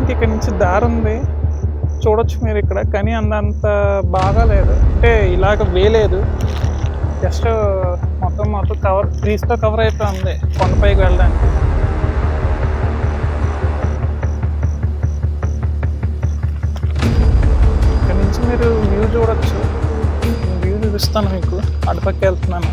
ప్రస్తుతానికి ఇక్కడ నుంచి దారి ఉంది, చూడొచ్చు మీరు ఇక్కడ. కానీ అంత బాగా లేదు, అంటే ఇలాగ వేయలేదు. జస్ట్ మొత్తం కవర్ ట్రీస్తో కవర్ అయిపోయి ఉంది కొండపైకి వెళ్ళడానికి. ఇక్కడ నుంచి మీరు వ్యూ చూడొచ్చు. వ్యూ చూపిస్తాను మీకు. అటుపక్క వెళ్తున్నాను.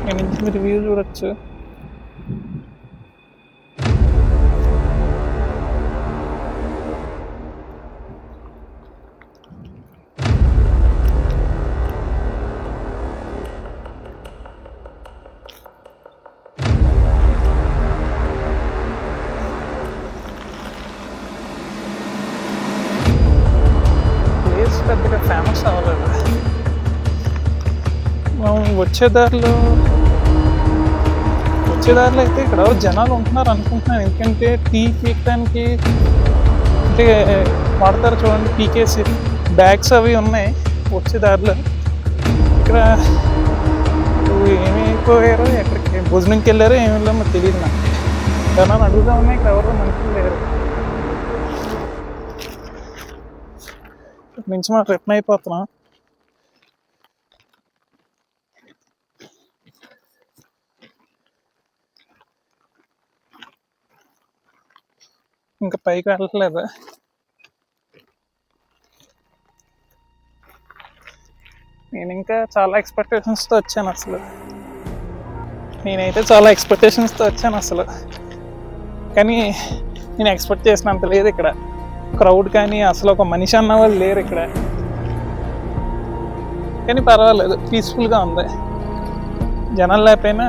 ఇక్కడ నుంచి మీరు వ్యూ చూడొచ్చు. ప్లేస్ పెద్దగా ఫేమస్ అవ్వలేదు. మనం వచ్చే దారిలో అయితే ఇక్కడ జనాలు ఉంటున్నారు అనుకుంటున్నాను. ఎందుకంటే టీ పీకడానికి అంటే వాడతారు చూడండి, పీకేసి బ్యాగ్స్ అవి ఉన్నాయి వచ్చే దారిలో. ఇక్కడ ఏమి పోయారో, ఎక్కడికి భోజనంకి వెళ్ళారో ఏమి వెళ్ళారో మాకు తెలియదు. నాకు జనాలు అడుగుతా ఉన్నాయి, ఇక్కడ ఎవరో మనుషులు లేరు. ఇక్కడ నుంచి మనం రిటర్న్ అయిపోతున్నాం. ఇంకా పైకి వెళ్ళట్లేదు. నేను ఇంకా చాలా ఎక్స్పెక్టేషన్స్తో వచ్చాను అసలు. నేనైతే చాలా ఎక్స్పెక్టేషన్స్తో వచ్చాను అసలు. కానీ నేను ఎక్స్పెక్ట్ చేసినంత లేదు ఇక్కడ. క్రౌడ్ కానీ అసలు ఒక మనిషి అన్న వాళ్ళు లేరు ఇక్కడ. కానీ పర్వాలేదు, పీస్ఫుల్గా ఉంది. జనాలు లేకపోయినా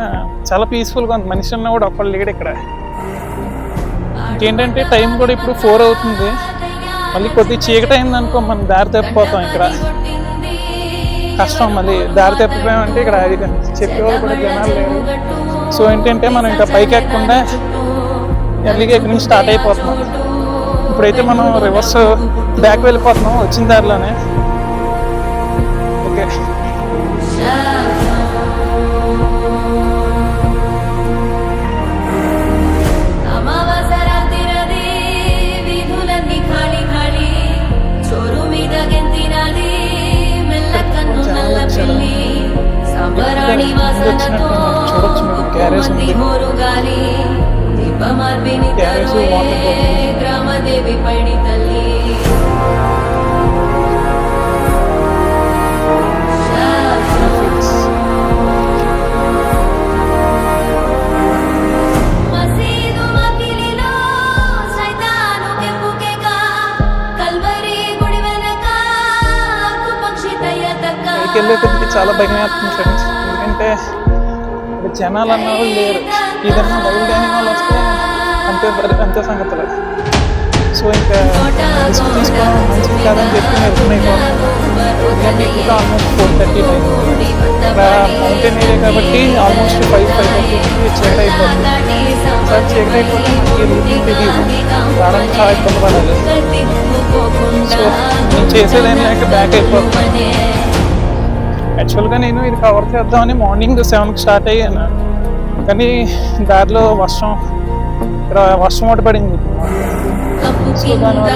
చాలా పీస్ఫుల్గా ఉంది. మనిషి అన్న కూడా ఒక్కళ్ళు లేడు ఇక్కడ. ఇంకేంటంటే టైం కూడా ఇప్పుడు 4 అవుతుంది. మళ్ళీ కొద్దిగా చీకటి అయింది అనుకో, మనం దారి తప్పిపోతాం. ఇక్కడ కష్టం. మళ్ళీ దారి తప్పిపోయామంటే ఇక్కడ అది చెప్పేవాళ్ళు కూడా జనాలు లేరు. సో ఏంటంటే మనం ఇంకా పైకి ఎక్కకుండా ఎర్లీగా ఇక్కడ నుంచి స్టార్ట్ అయిపోతున్నాం. ఇప్పుడైతే మనం రివర్స్ బ్యాక్ వెళ్ళిపోతున్నాం వచ్చిన దారిలోనే. ఓకే, చూడొచ్చు మీరు. క్యారేజ్ ఉంది, క్యారేజ్ వెళ్ళే కొద్దికి చాలా భయం వేస్తుంది ఫ్రెండ్స్. ఎందుకంటే జనాలు అన్న వాళ్ళు లేరు. ఏదైనా వైల్డ్ యానిమల్ వస్తే అంతే సంగతులు. సో ఇంకా రిస్క్ తీసుకోవడం మంచిది కాదని చెప్పి నేను రిటర్న్ అయిపోతున్నాను. ఎందుకంటే ఇప్పుడు ఆల్మోస్ట్ 4:30 మౌంటైన్ ఏరియా కాబట్టి ఆల్మోస్ట్ 5:30 చీకటి అయిపోతుంది. సార్ చీకటి అయిపోతే మనకి రూట్ తెలియదు, రావడానికి చాలా ఇబ్బంది పడాలి. సో నేను చేసేదేం లేక బ్యాక్ అయిపోతున్నాను. యాక్చువల్గా నేను ఇది కవర్ చేద్దామని మార్నింగ్ 7కి స్టార్ట్ అయ్యాను. కానీ దారిలో వర్షం ఒకటి పడింది. సో దానివల్ల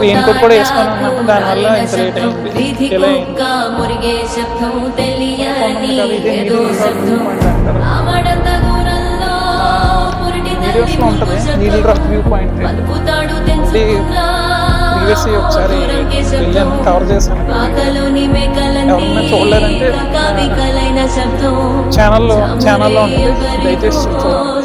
రెయిన్ కోట్ కూడా వేసుకొని ఉన్నాను. దానివల్ల ఇంత లేట్ అయింది. ఇలా వీడియోస్లో ఉంటుంది నీడిల్ రాక్ వ్యూ పాయింట్. ఇది ప్రీవియస్లీ ఒకసారి వెళ్ళాను, కవర్ చేశాను. ఎవరన్నా చూడలేదంటే ఛానల్లో ఉంటుంది, దయచేసి చూడండి.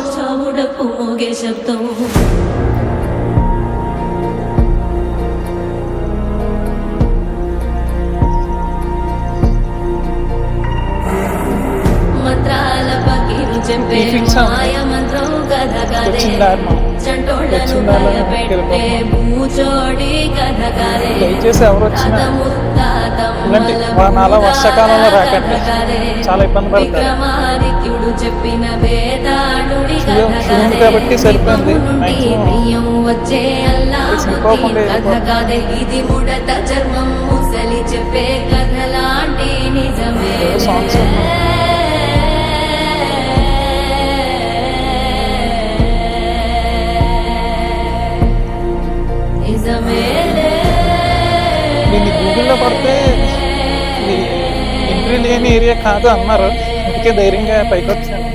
వచ్చిన దారి మనం వచ్చిన దారిలో దయచేసి ఎవరు వచ్చినా ఇలాంటి నాలా వర్షాకాలంలో రాకండి, చాలా ఇబ్బంది పడతారు. శివుడు కాబట్టి సరిపోయింది, సరిపోకుండా సాంగ్స్ దీన్ని గూగుల్లో పడితే ఇది ఎంట్రీ లేని ఏరియా కాదు అన్నారు, అందుకే ధైర్యంగా పైకి వచ్చాను.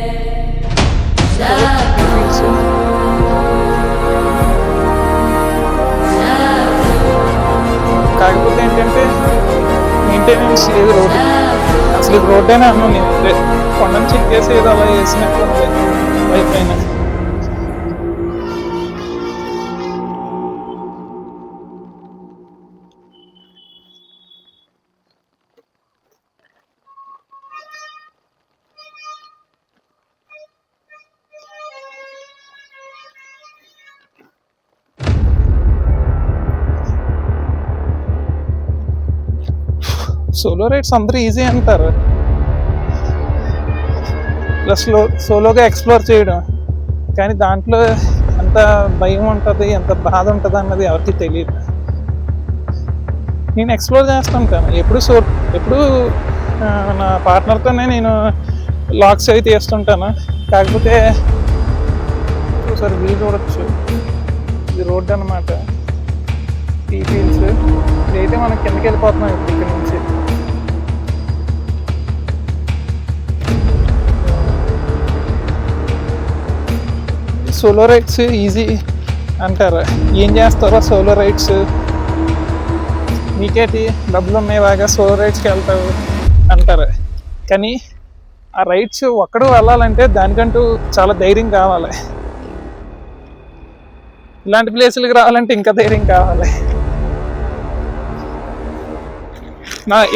కాకపోతే ఏంటంటే మెయింటెనెన్స్ లేదు రోడ్డు, అసలు ఇది రోడ్డేనే అన్నాను నేను, కొండను చెక్ చేసి ఏదో అలా వేసినట్టు వైపు అయినా. సోలో రైడ్స్ అందరూ ఈజీ అంటారు, ప్లస్ సోలోగా ఎక్స్ప్లోర్ చేయడం, కానీ దాంట్లో ఎంత భయం ఉంటుంది, ఎంత బాధ ఉంటుంది అన్నది ఎవరికి తెలియదు. నేను ఎక్స్ప్లోర్ చేస్తుంటాను ఎప్పుడు నా పార్ట్నర్తోనే నేను లాక్స్ అవి తీస్తుంటాను. కాకపోతే ఒకసారి వ్యూ చూడొచ్చు, ఇది రోడ్డు అనమాట, టీ ఫీల్డ్స్. ఇదైతే మనం కిందకి వెళ్ళిపోతున్నాం ఇప్పుడు ఇక్కడ నుంచి. సోలో రైడ్స్ ఈజీ అంటారు, ఏం చేస్తారో సోలో రైడ్స్, మీకేటి డబ్బులు ఉన్నాయి బాగా సోలో రైడ్స్కి వెళ్తావు అంటారు. కానీ ఆ రైడ్స్ ఒక్కడు వెళ్ళాలంటే దానికంటూ చాలా ధైర్యం కావాలి, ఇలాంటి ప్లేసులకి రావాలంటే ఇంకా ధైర్యం కావాలి.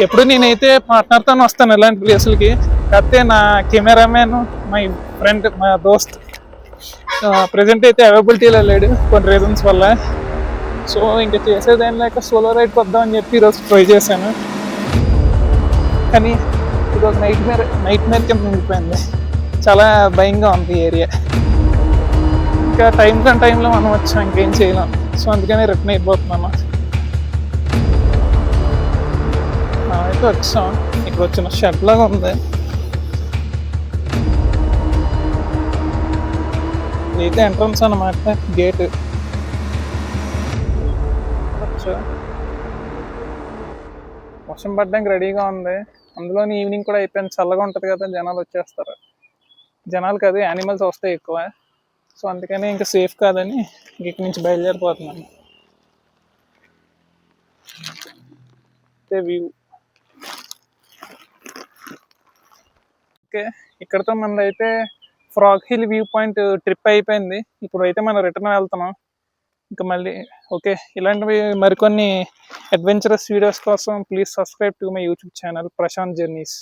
ఎప్పుడు నేనైతే పార్ట్నర్తో వస్తాను ఇలాంటి ప్లేసులకి, కాకపోతే నా కెమెరామెన్ మై ఫ్రెండ్ మా దోస్త్ ప్రజెంట్ అయితే అవైలబిలిటీలో లేడు కొన్ని రీజన్స్ వల్ల. సో ఇంకా చేసేదేం లేక సోలో రైడ్కి వద్దామని చెప్పి ఈరోజు ట్రై చేశాను, కానీ ఇది ఒక నైట్ మేర్ కింద నిండిపోయింది, చాలా భయంగా ఉంది ఏరియా. ఇంకా టైంలో మనం వచ్చాం, ఇంకేం చేయలేం. సో అందుకని రిటర్న్ అయిపోతున్నాను. అయితే వచ్చాం, ఇక్కడ వచ్చిన షెడ్ లాగా ఉంది, ఇదైతే ఎంట్రన్స్ అన్నమాట, గేట్. వర్షం పడడానికి రెడీగా ఉంది, అందులోని ఈవినింగ్ కూడా అయిపోయింది, చల్లగా ఉంటుంది కదా, జనాలు వచ్చేస్తారు. జనాలు కాదు యానిమల్స్ వస్తాయి ఎక్కువ, సో అందుకని ఇంకా సేఫ్ కాదని ఇక్కడి నుంచి బయలుదేరిపోతున్నాను. వ్యూ ఓకే, ఇక్కడతో మనది అయితే frog hill view point trip అయిపోయింది. ఇప్పుడు అయితే మనం రిటర్న్ వెళ్తున్నాం ఇంకా మళ్ళీ. ఓకే, ఇలాంటివి మరికొన్ని అడ్వెంచరస్ వీడియోస్ కోసం please subscribe to my YouTube channel Prashanth journeys.